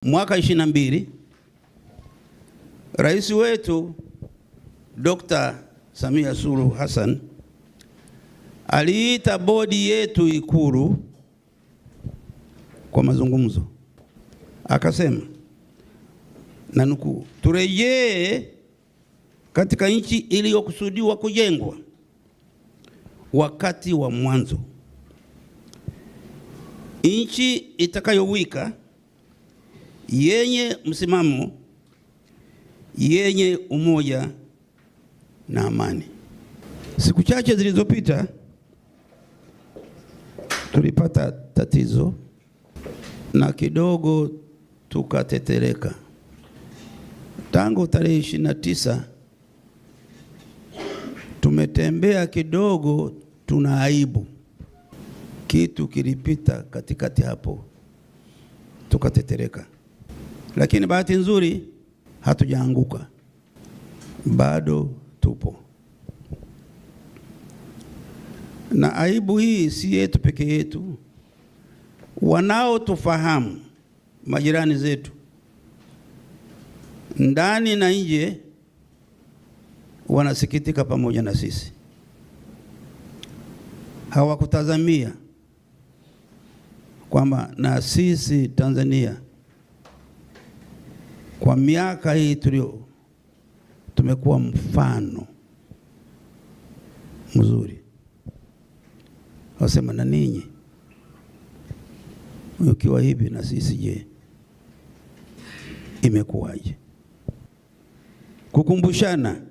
Mwaka 22 Rais wetu Dr. Samia Suluhu Hassan aliita bodi yetu Ikulu kwa mazungumzo. Akasema, na nukuu, turejee katika nchi iliyokusudiwa kujengwa wakati wa mwanzo, nchi itakayowika, yenye msimamo, yenye umoja na amani. Siku chache zilizopita tulipata tatizo na kidogo tukatetereka. Tangu tarehe 29 tumetembea kidogo, tuna aibu. Kitu kilipita katikati hapo tukatetereka, lakini bahati nzuri hatujaanguka, bado tupo. Na aibu hii si yetu peke yetu, wanaotufahamu, majirani zetu ndani na nje, wanasikitika pamoja na sisi. Hawakutazamia kwamba na sisi Tanzania kwa miaka hii tumekuwa mfano mzuri. Wasema, na ninyi ukiwa hivi na sisi je, imekuwaje? Kukumbushana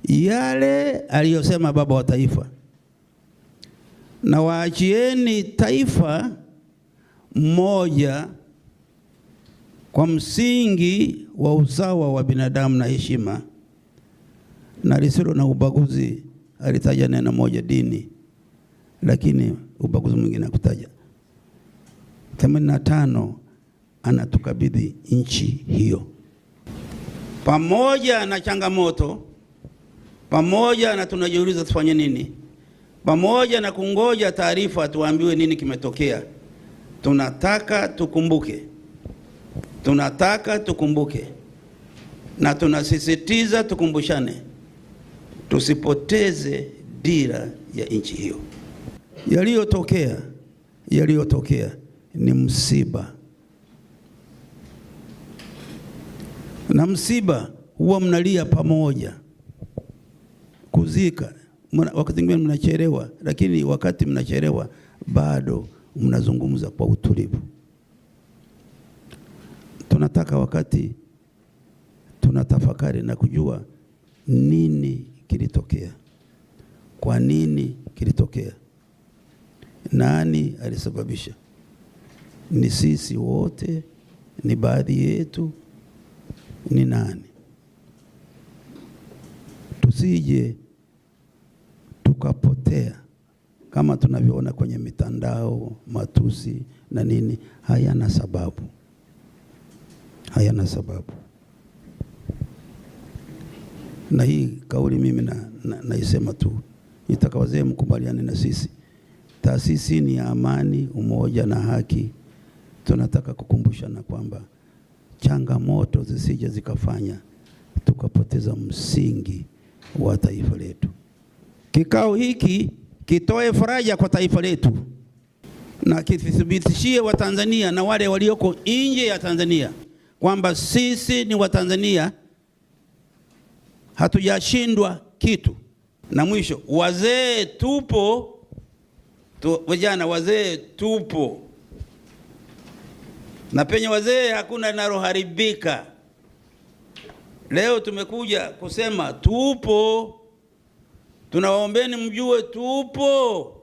yale aliyosema baba wa taifa, na waachieni taifa moja kwa msingi wa usawa wa binadamu na heshima, na lisilo na ubaguzi. Alitaja neno moja, dini, lakini ubaguzi mwingine hakutaja. 85 anatukabidhi nchi hiyo, pamoja na changamoto, pamoja na tunajiuliza tufanye nini, pamoja na kungoja taarifa tuambiwe nini kimetokea. Tunataka tukumbuke na tunasisitiza tukumbushane, tusipoteze dira ya nchi hiyo. Yaliyotokea ni msiba, na msiba huwa mnalia pamoja. Kuzika wakati mwingine mnachelewa, lakini wakati mnachelewa bado mnazungumza kwa utulivu. Tunataka wakati tunatafakari na kujua nini kilitokea, kwa nini kilitokea, nani alisababisha. Ni sisi wote, ni baadhi yetu, ni nani? Tusije tukapotea kama tunavyoona kwenye mitandao, matusi na nini. Hayana sababu. Na hii kauli mimi naisema tu, nitaka wazee mkubaliane na sisi. Taasisi ni ya amani, umoja na haki. Tunataka kukumbushana kwamba changamoto zisije zikafanya tukapoteza msingi wa taifa letu. Kikao hiki kitoe faraja kwa taifa letu na kithibitishie Watanzania na wale walioko nje ya Tanzania kwamba sisi ni Watanzania, hatujashindwa kitu. Na mwisho, wazee tupo, vijana wazee tupo, na penye wazee hakuna linaloharibika. Leo tumekuja kusema tupo, tunawaombeni mjue tupo.